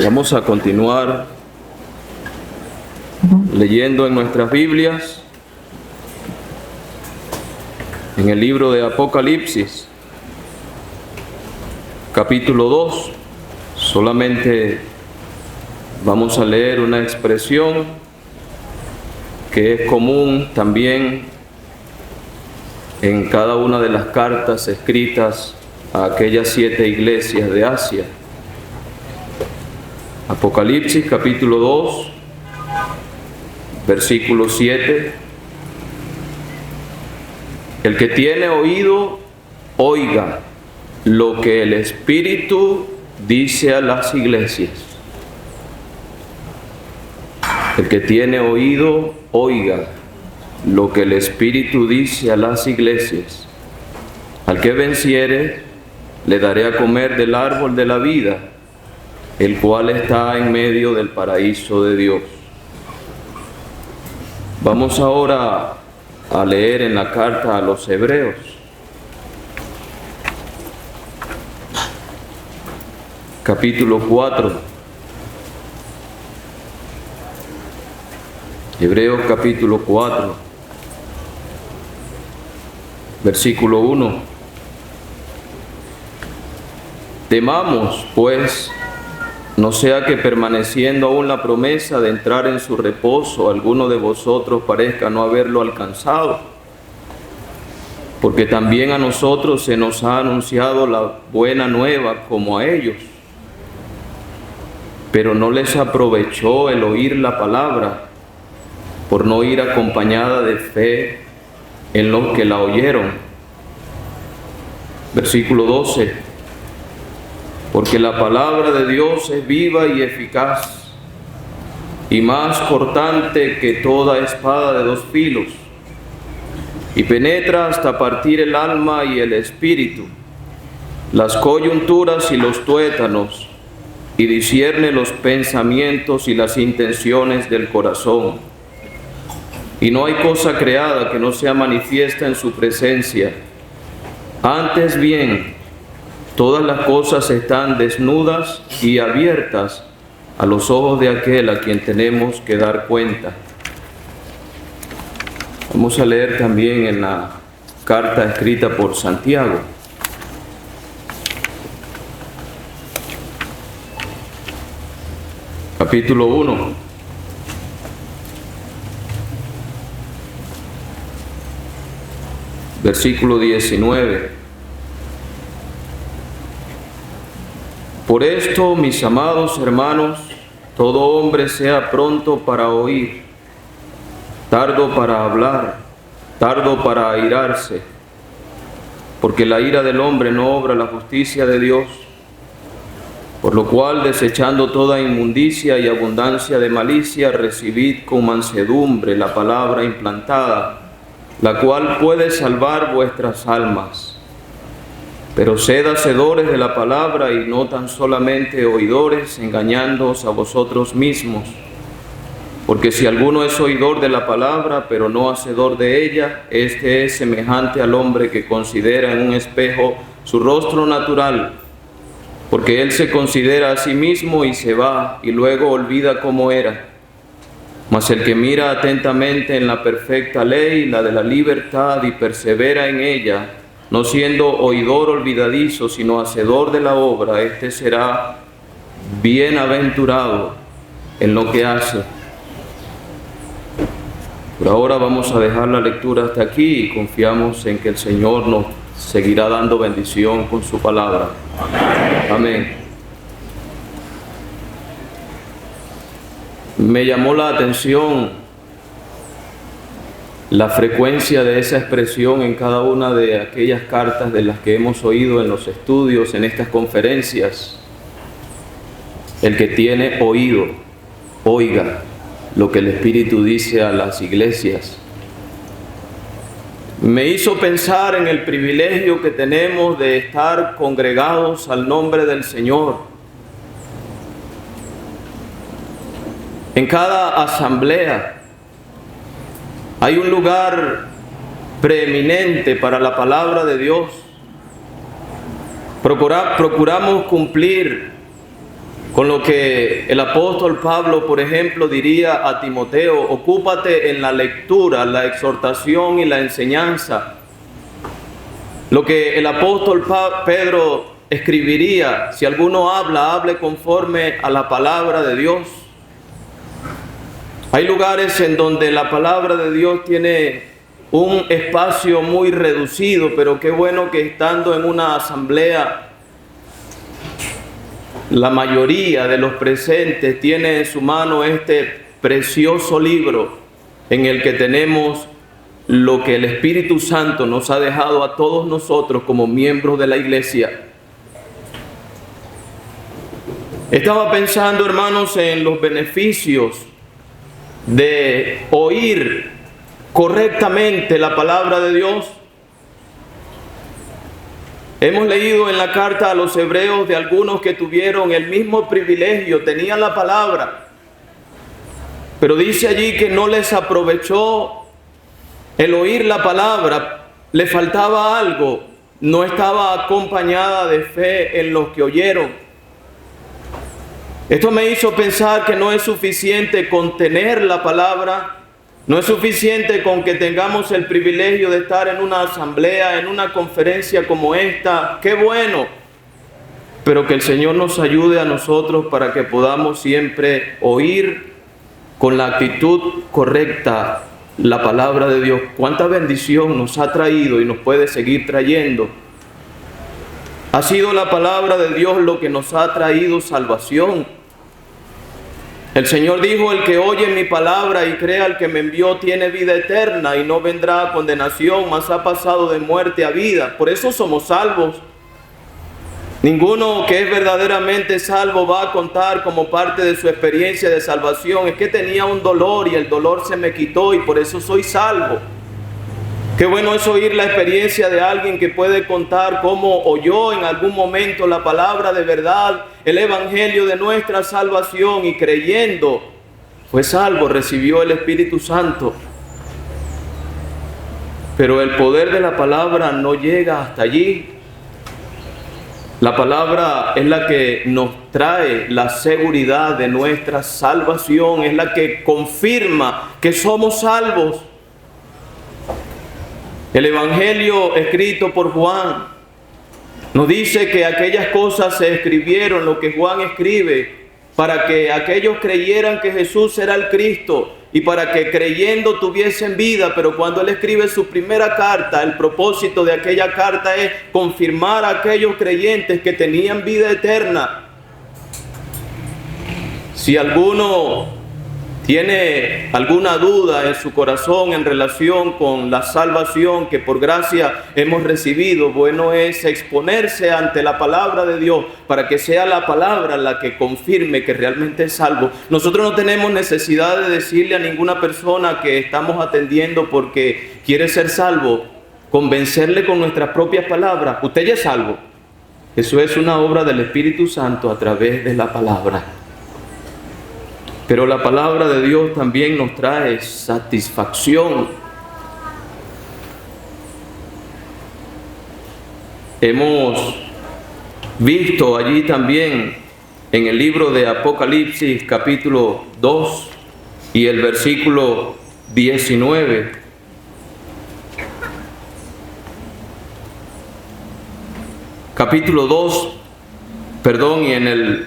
Vamos a continuar leyendo en nuestras Biblias, en el libro de Apocalipsis, capítulo 2. Solamente vamos a leer una expresión que es común también en cada una de las cartas escritas a aquellas 7 iglesias de Asia. Apocalipsis capítulo 2, versículo 7. El que tiene oído, oiga lo que el Espíritu dice a las iglesias. El que tiene oído, oiga lo que el Espíritu dice a las iglesias. Al que venciere, le daré a comer del árbol de la vida, el cual está en medio del paraíso de Dios. Vamos ahora a leer en la carta a los Hebreos. Capítulo 4. Hebreos capítulo 4, versículo 1. Temamos, pues, no sea que permaneciendo aún la promesa de entrar en su reposo, alguno de vosotros parezca no haberlo alcanzado, porque también a nosotros se nos ha anunciado la buena nueva como a ellos, pero no les aprovechó el oír la palabra, por no ir acompañada de fe en los que la oyeron. Versículo 12. Porque la palabra de Dios es viva y eficaz, y más cortante que toda espada de 2 filos, y penetra hasta partir el alma y el espíritu, las coyunturas y los tuétanos, y discierne los pensamientos y las intenciones del corazón. Y no hay cosa creada que no sea manifiesta en su presencia. Antes bien, todas las cosas están desnudas y abiertas a los ojos de aquel a quien tenemos que dar cuenta. Vamos a leer también en la carta escrita por Santiago. Capítulo 1. Versículo 19. Por esto, mis amados hermanos, todo hombre sea pronto para oír, tardo para hablar, tardo para airarse, porque la ira del hombre no obra la justicia de Dios. Por lo cual, desechando toda inmundicia y abundancia de malicia, recibid con mansedumbre la palabra implantada, la cual puede salvar vuestras almas. Pero sed hacedores de la palabra y no tan solamente oidores, engañándoos a vosotros mismos. Porque si alguno es oidor de la palabra, pero no hacedor de ella, este es semejante al hombre que considera en un espejo su rostro natural, porque él se considera a sí mismo y se va, y luego olvida cómo era. Mas el que mira atentamente en la perfecta ley, la de la libertad, y persevera en ella, no siendo oidor olvidadizo, sino hacedor de la obra, este será bienaventurado en lo que hace. Por ahora vamos a dejar la lectura hasta aquí y confiamos en que el Señor nos seguirá dando bendición con su palabra. Amén. Me llamó la atención la frecuencia de esa expresión en cada una de aquellas cartas de las que hemos oído en los estudios, en estas conferencias. El que tiene oído, oiga lo que el Espíritu dice a las iglesias. Me hizo pensar en el privilegio que tenemos de estar congregados al nombre del Señor. En cada asamblea hay un lugar preeminente para la palabra de Dios. Procuramos cumplir Con lo que el apóstol Pablo, por ejemplo, diría a Timoteo: ocúpate en la lectura, la exhortación y la enseñanza. Lo que el apóstol Pedro escribiría: si alguno habla, hable conforme a la palabra de Dios. Hay lugares en donde la palabra de Dios tiene un espacio muy reducido, pero qué bueno que estando en una asamblea, la mayoría de los presentes tiene en su mano este precioso libro en el que tenemos lo que el Espíritu Santo nos ha dejado a todos nosotros como miembros de la iglesia. Estaba pensando, hermanos, en los beneficios de oír correctamente la palabra de Dios. Hemos leído en la carta a los hebreos de algunos que tuvieron el mismo privilegio, tenían la palabra, pero dice allí que no les aprovechó el oír la palabra, le faltaba algo, no estaba acompañada de fe en los que oyeron. Esto me hizo pensar que no es suficiente con tener la palabra, no es suficiente con que tengamos el privilegio de estar en una asamblea, en una conferencia como esta. ¡Qué bueno! Pero que el Señor nos ayude a nosotros para que podamos siempre oír con la actitud correcta la palabra de Dios. ¡Cuánta bendición nos ha traído y nos puede seguir trayendo! Ha sido la palabra de Dios lo que nos ha traído salvación. El Señor dijo: el que oye mi palabra y crea al que me envió tiene vida eterna y no vendrá a condenación, mas ha pasado de muerte a vida. Por eso somos salvos. Ninguno que es verdaderamente salvo va a contar como parte de su experiencia de salvación: es que tenía un dolor y el dolor se me quitó y por eso soy salvo. Qué bueno es oír la experiencia de alguien que puede contar cómo oyó en algún momento la palabra de verdad, el evangelio de nuestra salvación, y creyendo fue salvo, recibió el Espíritu Santo. Pero el poder de la palabra no llega hasta allí. La palabra es la que nos trae la seguridad de nuestra salvación, es la que confirma que somos salvos. El Evangelio escrito por Juan nos dice que aquellas cosas se escribieron, lo que Juan escribe, para que aquellos creyeran que Jesús era el Cristo y para que creyendo tuviesen vida. Pero cuando él escribe su primera carta, el propósito de aquella carta es confirmar a aquellos creyentes que tenían vida eterna. Si alguno tiene alguna duda en su corazón en relación con la salvación que por gracia hemos recibido, bueno es exponerse ante la palabra de Dios para que sea la palabra la que confirme que realmente es salvo. Nosotros no tenemos necesidad de decirle a ninguna persona que estamos atendiendo porque quiere ser salvo, convencerle con nuestras propias palabras: usted ya es salvo. Eso es una obra del Espíritu Santo a través de la palabra. Pero la palabra de Dios también nos trae satisfacción. Hemos visto allí también en el libro de Apocalipsis capítulo 2 y el versículo 19. Capítulo 2, y en el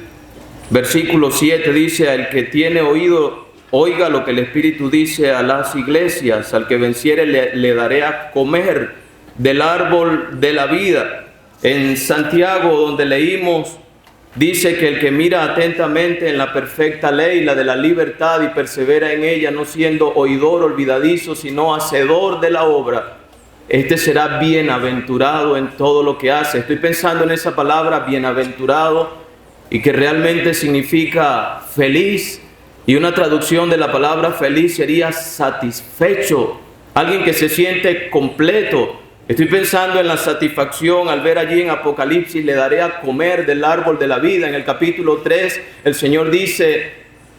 versículo 7 dice: al que tiene oído, oiga lo que el Espíritu dice a las iglesias. Al que venciere le daré a comer del árbol de la vida. En Santiago, donde leímos, dice que el que mira atentamente en la perfecta ley, la de la libertad, y persevera en ella, no siendo oidor olvidadizo, sino hacedor de la obra, este será bienaventurado en todo lo que hace. Estoy pensando en esa palabra bienaventurado, y que realmente significa feliz, y una traducción de la palabra feliz sería satisfecho, alguien que se siente completo. Estoy pensando en la satisfacción al ver allí en Apocalipsis: le daré a comer del árbol de la vida. En el capítulo 3 el Señor dice: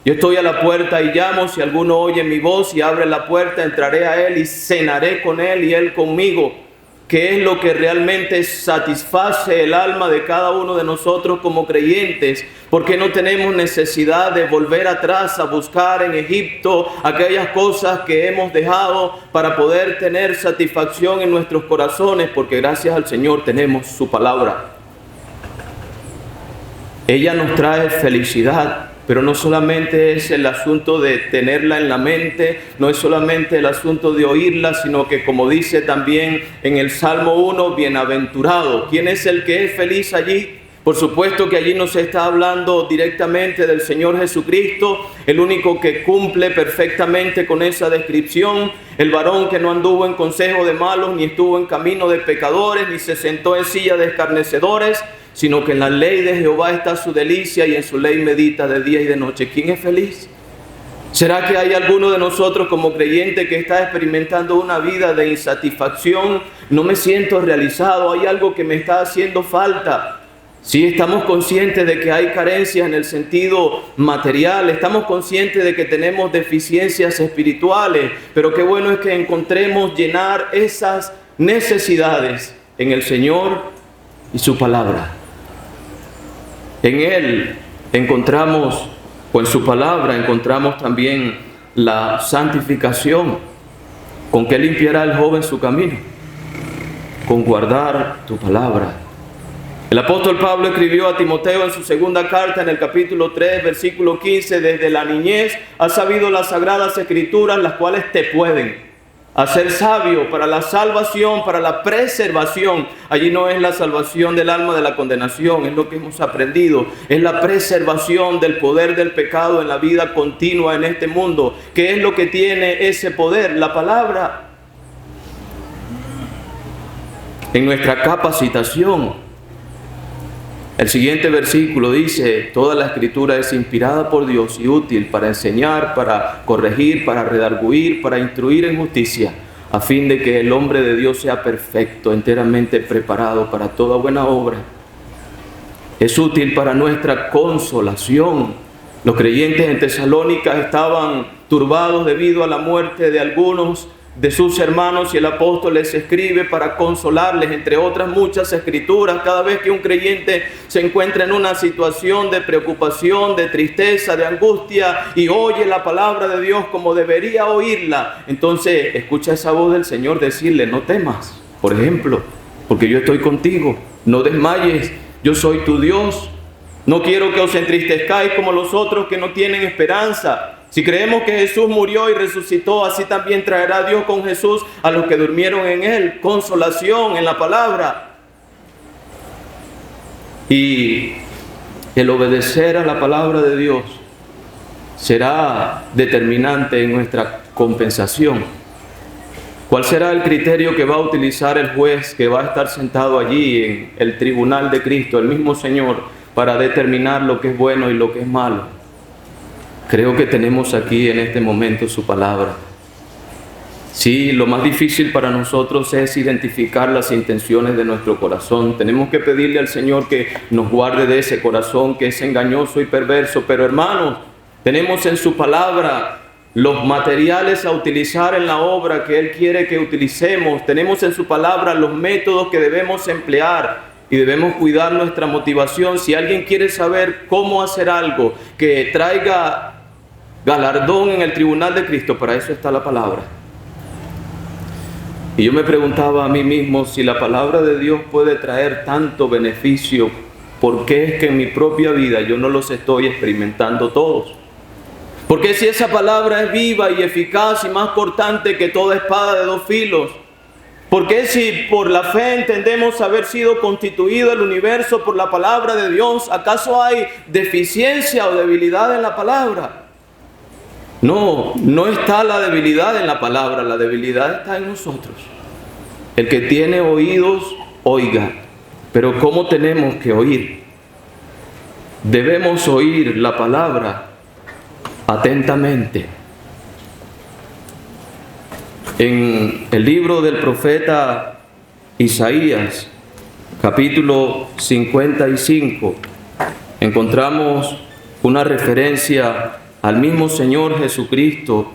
yo estoy a la puerta y llamo, si alguno oye mi voz y abre la puerta, entraré a él y cenaré con él y él conmigo. qué es lo que realmente satisface el alma de cada uno de nosotros como creyentes, porque no tenemos necesidad de volver atrás a buscar en Egipto aquellas cosas que hemos dejado para poder tener satisfacción en nuestros corazones, porque gracias al Señor tenemos su palabra. Ella nos trae felicidad, pero no solamente es el asunto de tenerla en la mente, no es solamente el asunto de oírla, sino que, como dice también en el Salmo 1, bienaventurado. ¿Quién es el que es feliz allí? Por supuesto que allí nos está hablando directamente del Señor Jesucristo, el único que cumple perfectamente con esa descripción, el varón que no anduvo en consejo de malos, ni estuvo en camino de pecadores, ni se sentó en silla de escarnecedores, sino que en la ley de Jehová está su delicia y en su ley medita de día y de noche. ¿Quién es feliz? ¿Será que hay alguno de nosotros como creyente que está experimentando una vida de insatisfacción? No me siento realizado, hay algo que me está haciendo falta. Sí, estamos conscientes de que hay carencias en el sentido material, estamos conscientes de que tenemos deficiencias espirituales, pero qué bueno es que encontremos llenar esas necesidades en el Señor y su palabra. En Él encontramos, o en su palabra encontramos también la santificación. ¿Con qué limpiará el joven su camino? Con guardar tu palabra. El apóstol Pablo escribió a Timoteo en su segunda carta, en el capítulo 3, versículo 15, desde la niñez has sabido las sagradas escrituras, las cuales te pueden hacer sabio para la salvación, para la preservación. Allí no es la salvación del alma de la condenación, es lo que hemos aprendido. Es la preservación del poder del pecado en la vida continua en este mundo. ¿Qué es lo que tiene ese poder? La palabra. En nuestra capacitación. El siguiente versículo dice, toda la escritura es inspirada por Dios y útil para enseñar, para corregir, para redarguir, para instruir en justicia, a fin de que el hombre de Dios sea perfecto, enteramente preparado para toda buena obra. Es útil para nuestra consolación. Los creyentes en Tesalónica estaban turbados debido a la muerte de algunos de sus hermanos y el apóstol les escribe para consolarles, entre otras muchas escrituras. Cada vez que un creyente se encuentra en una situación de preocupación, de tristeza, de angustia y oye la palabra de Dios como debería oírla, entonces escucha esa voz del Señor decirle, no temas, por ejemplo, porque yo estoy contigo, no desmayes, yo soy tu Dios, no quiero que os entristezcáis como los otros que no tienen esperanza. Si creemos que Jesús murió y resucitó, así también traerá Dios con Jesús a los que durmieron en Él. Consolación en la palabra. Y el obedecer a la palabra de Dios será determinante en nuestra compensación. ¿Cuál será el criterio que va a utilizar el juez que va a estar sentado allí en el tribunal de Cristo, el mismo Señor, para determinar lo que es bueno y lo que es malo? Creo que tenemos aquí en este momento su palabra. Sí, lo más difícil para nosotros es identificar las intenciones de nuestro corazón. Tenemos que pedirle al Señor que nos guarde de ese corazón que es engañoso y perverso. Pero hermanos, tenemos en su palabra los materiales a utilizar en la obra que Él quiere que utilicemos. Tenemos en su palabra los métodos que debemos emplear. Y debemos cuidar nuestra motivación. Si alguien quiere saber cómo hacer algo que traiga galardón en el tribunal de Cristo, para eso está la palabra. Y yo me preguntaba a mí mismo, si la palabra de Dios puede traer tanto beneficio, ¿por qué es que en mi propia vida yo no los estoy experimentando todos? Porque si esa palabra es viva y eficaz y más cortante que toda espada de dos filos, ¿por qué si por la fe entendemos haber sido constituido el universo por la palabra de Dios, acaso hay deficiencia o debilidad en la palabra? No, no está la debilidad en la palabra, la debilidad está en nosotros. El que tiene oídos, oiga. Pero ¿cómo tenemos que oír? Debemos oír la palabra atentamente. En el libro del profeta Isaías, capítulo 55, encontramos una referencia al mismo Señor Jesucristo,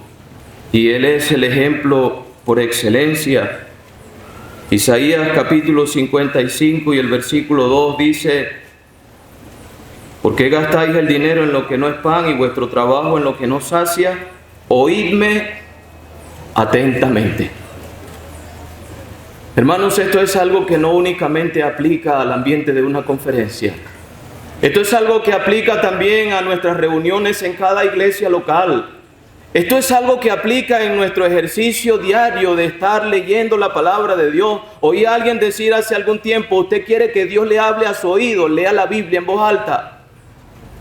y Él es el ejemplo por excelencia. Isaías capítulo 55 y el versículo 2 dice: ¿por qué gastáis el dinero en lo que no es pan y vuestro trabajo en lo que no sacia? Oídme atentamente. Hermanos, esto es algo que no únicamente aplica al ambiente de una conferencia. Esto es algo que aplica también a nuestras reuniones en cada iglesia local. Esto es algo que aplica en nuestro ejercicio diario de estar leyendo la palabra de Dios. Oí a alguien decir hace algún tiempo: usted quiere que Dios le hable a su oído, lea la Biblia en voz alta.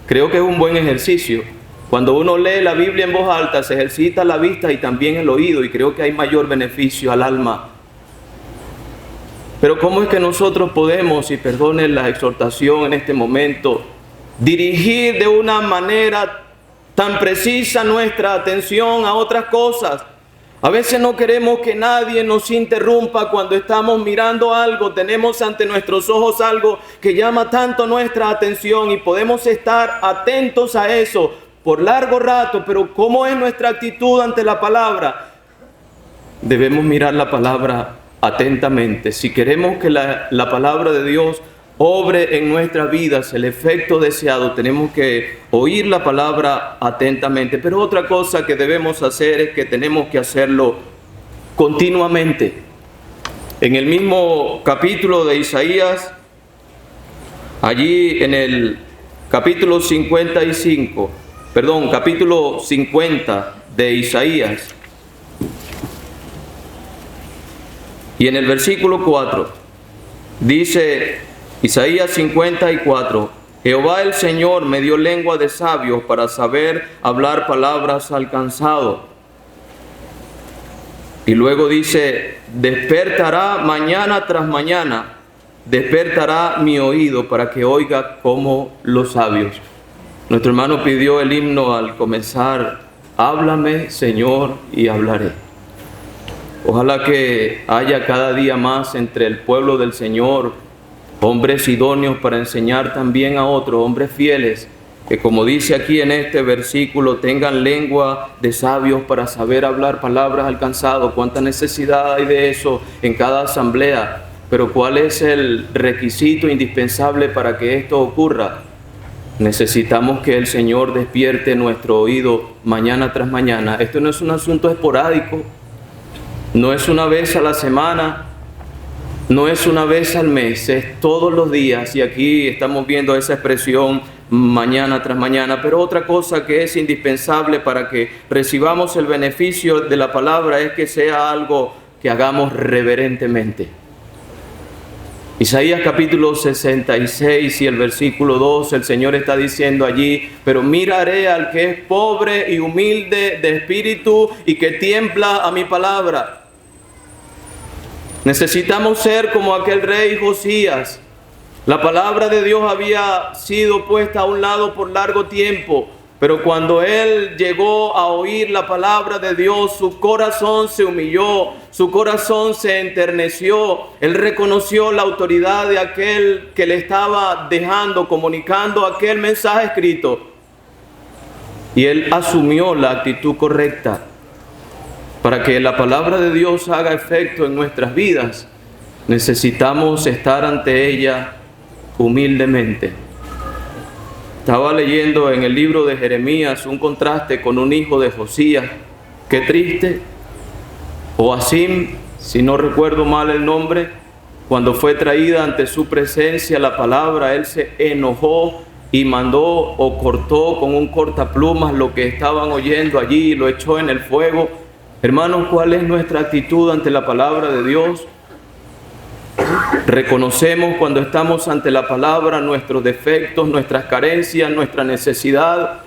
Creo que es un buen ejercicio. Cuando uno lee la Biblia en voz alta, se ejercita la vista y también el oído, y creo que hay mayor beneficio al alma. Pero ¿cómo es que nosotros podemos, y perdonen la exhortación en este momento, dirigir de una manera tan precisa nuestra atención a otras cosas? A veces no queremos que nadie nos interrumpa cuando estamos mirando algo, tenemos ante nuestros ojos algo que llama tanto nuestra atención y podemos estar atentos a eso por largo rato, pero ¿cómo es nuestra actitud ante la palabra? Debemos mirar la palabra atentamente. Si queremos que la palabra de Dios obre en nuestras vidas el efecto deseado, tenemos que oír la palabra atentamente. Pero otra cosa que debemos hacer es que tenemos que hacerlo continuamente. En el mismo capítulo de Isaías, allí en el capítulo 50 de Isaías, y en el versículo 4, dice Isaías 54: Jehová el Señor me dio lengua de sabios para saber hablar palabras al cansado. Y luego dice: despertará mañana tras mañana, despertará mi oído para que oiga como los sabios. Nuestro hermano pidió el himno al comenzar: háblame, Señor, y hablaré. Ojalá que haya cada día más entre el pueblo del Señor hombres idóneos para enseñar también a otros, hombres fieles, que como dice aquí en este versículo, tengan lengua de sabios para saber hablar palabras al cansado. Cuánta necesidad hay de eso en cada asamblea, pero ¿cuál es el requisito indispensable para que esto ocurra? Necesitamos que el Señor despierte nuestro oído mañana tras mañana. Esto no es un asunto esporádico, no es una vez a la semana, no es una vez al mes, es todos los días. Y aquí estamos viendo esa expresión mañana tras mañana. Pero otra cosa que es indispensable para que recibamos el beneficio de la palabra es que sea algo que hagamos reverentemente. Isaías capítulo 66 y el versículo 2, el Señor está diciendo allí: pero miraré al que es pobre y humilde de espíritu y que tiembla a mi palabra. Necesitamos ser como aquel rey Josías. La palabra de Dios había sido puesta a un lado por largo tiempo, pero cuando él llegó a oír la palabra de Dios, su corazón se humilló, su corazón se enterneció. Él reconoció la autoridad de aquel que le estaba dejando, comunicando aquel mensaje escrito, y él asumió la actitud correcta. Para que la palabra de Dios haga efecto en nuestras vidas, necesitamos estar ante ella humildemente. Estaba leyendo en el libro de Jeremías un contraste con un hijo de Josías. Qué triste. Joacim, si no recuerdo mal el nombre, cuando fue traída ante su presencia la palabra, él se enojó y mandó o cortó con un cortaplumas lo que estaban oyendo allí y lo echó en el fuego. Hermanos, ¿cuál es nuestra actitud ante la palabra de Dios? Reconocemos cuando estamos ante la palabra nuestros defectos, nuestras carencias, nuestra necesidad.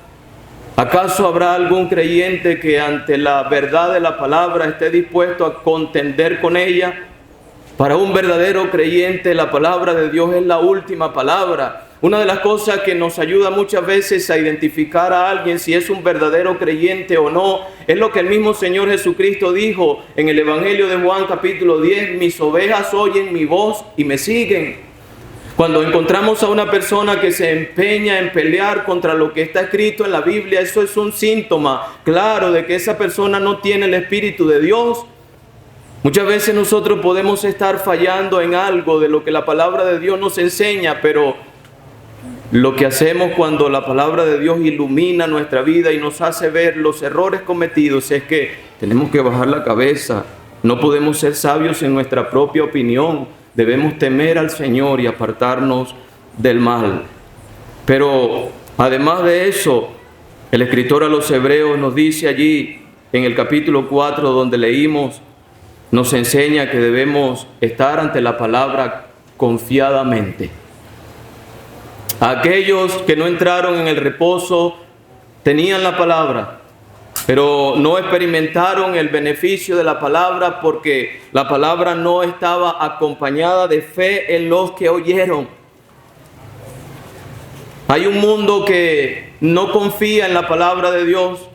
¿Acaso habrá algún creyente que ante la verdad de la palabra esté dispuesto a contender con ella? Para un verdadero creyente, la palabra de Dios es la última palabra. Una de las cosas que nos ayuda muchas veces a identificar a alguien si es un verdadero creyente o no, es lo que el mismo Señor Jesucristo dijo en el Evangelio de Juan capítulo 10: mis ovejas oyen mi voz y me siguen. Cuando encontramos a una persona que se empeña en pelear contra lo que está escrito en la Biblia, eso es un síntoma claro de que esa persona no tiene el Espíritu de Dios. Muchas veces nosotros podemos estar fallando en algo de lo que la palabra de Dios nos enseña, pero lo que hacemos cuando la palabra de Dios ilumina nuestra vida y nos hace ver los errores cometidos es que tenemos que bajar la cabeza. No podemos ser sabios en nuestra propia opinión. Debemos temer al Señor y apartarnos del mal. Pero además de eso, el escritor a los Hebreos nos dice allí en el capítulo 4 donde leímos, nos enseña que debemos estar ante la palabra confiadamente. Aquellos que no entraron en el reposo tenían la palabra, pero no experimentaron el beneficio de la palabra porque la palabra no estaba acompañada de fe en los que oyeron. Hay un mundo que no confía en la palabra de Dios.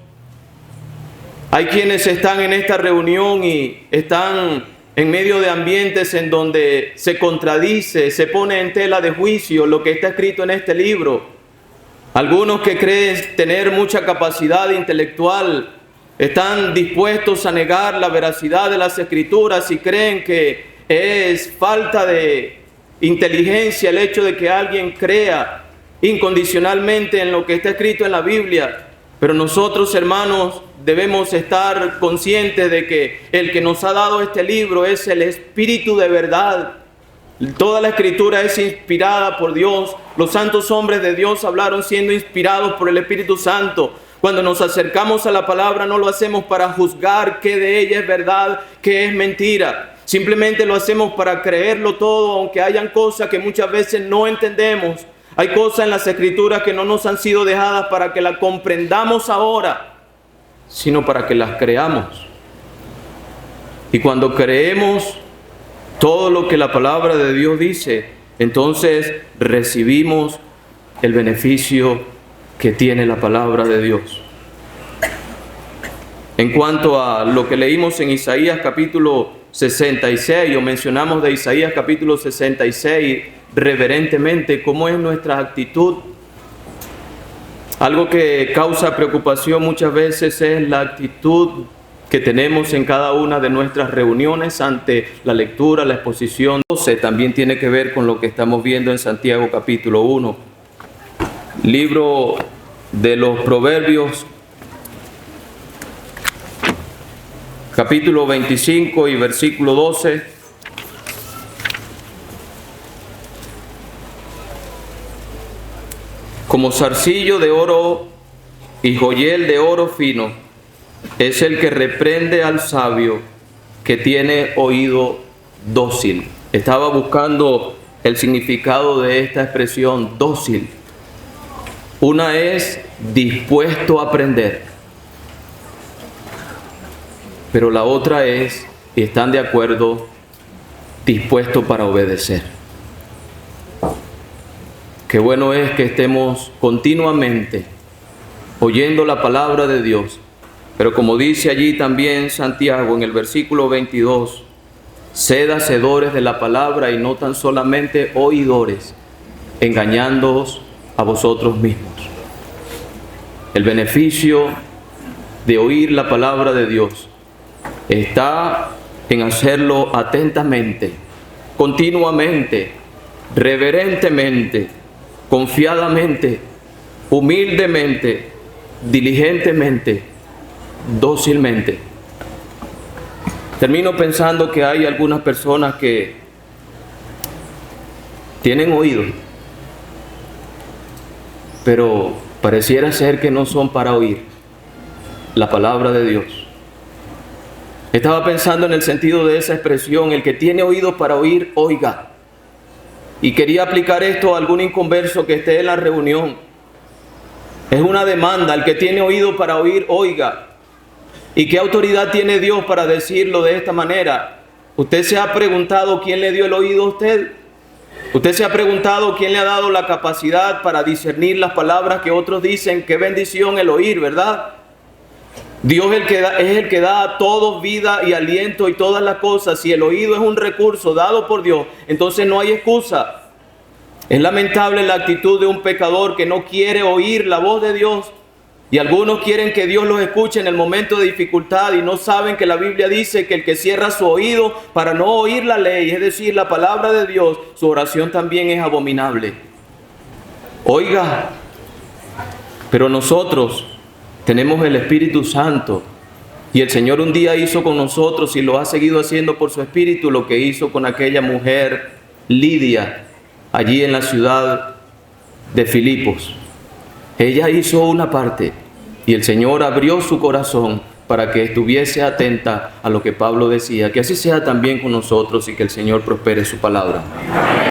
Hay quienes están en esta reunión y están en medio de ambientes en donde se contradice, se pone en tela de juicio lo que está escrito en este libro. Algunos que creen tener mucha capacidad intelectual están dispuestos a negar la veracidad de las Escrituras y creen que es falta de inteligencia el hecho de que alguien crea incondicionalmente en lo que está escrito en la Biblia. Pero nosotros, hermanos, debemos estar conscientes de que el que nos ha dado este libro es el Espíritu de verdad. Toda la Escritura es inspirada por Dios. Los santos hombres de Dios hablaron siendo inspirados por el Espíritu Santo. Cuando nos acercamos a la palabra no lo hacemos para juzgar qué de ella es verdad, qué es mentira. Simplemente lo hacemos para creerlo todo, aunque hayan cosas que muchas veces no entendemos. Hay cosas en las Escrituras que no nos han sido dejadas para que las comprendamos ahora, sino para que las creamos. Y cuando creemos todo lo que la palabra de Dios dice, entonces recibimos el beneficio que tiene la palabra de Dios. En cuanto a lo que leímos en Isaías capítulo 66, o mencionamos de Isaías capítulo 66, reverentemente, ¿cómo es nuestra actitud? Algo que causa preocupación muchas veces es la actitud que tenemos en cada una de nuestras reuniones ante la lectura, la exposición. También tiene que ver con lo que estamos viendo en Santiago capítulo 1. Libro de los Proverbios, capítulo 25 y versículo 12. Como zarcillo de oro y joyel de oro fino es el que reprende al sabio que tiene oído dócil. Estaba buscando el significado de esta expresión dócil. Una es dispuesto a aprender, pero la otra es, y están de acuerdo, dispuesto para obedecer. Qué bueno es que estemos continuamente oyendo la palabra de Dios, pero como dice allí también Santiago en el versículo 22, sed hacedores de la palabra y no tan solamente oidores, engañándoos a vosotros mismos. El beneficio de oír la palabra de Dios está en hacerlo atentamente, continuamente, reverentemente, confiadamente, humildemente, diligentemente, dócilmente. Termino pensando que hay algunas personas que tienen oído, pero pareciera ser que no son para oír la palabra de Dios. Estaba pensando en el sentido de esa expresión, el que tiene oído para oír, oiga. Y quería aplicar esto a algún inconverso que esté en la reunión. Es una demanda, el que tiene oído para oír, oiga. ¿Y qué autoridad tiene Dios para decirlo de esta manera? ¿Usted se ha preguntado quién le dio el oído a usted? ¿Usted se ha preguntado quién le ha dado la capacidad para discernir las palabras que otros dicen? Qué bendición el oír, ¿verdad? Dios es el que da a todos vida y aliento y todas las cosas. Si el oído es un recurso dado por Dios, entonces no hay excusa. Es lamentable la actitud de un pecador que no quiere oír la voz de Dios. Y algunos quieren que Dios los escuche en el momento de dificultad y no saben que la Biblia dice que el que cierra su oído para no oír la ley, es decir, la palabra de Dios, su oración también es abominable. Oiga, pero nosotros tenemos el Espíritu Santo y el Señor un día hizo con nosotros y lo ha seguido haciendo por su Espíritu lo que hizo con aquella mujer Lidia allí en la ciudad de Filipos. Ella hizo una parte y el Señor abrió su corazón para que estuviese atenta a lo que Pablo decía. Que así sea también con nosotros y que el Señor prospere su palabra.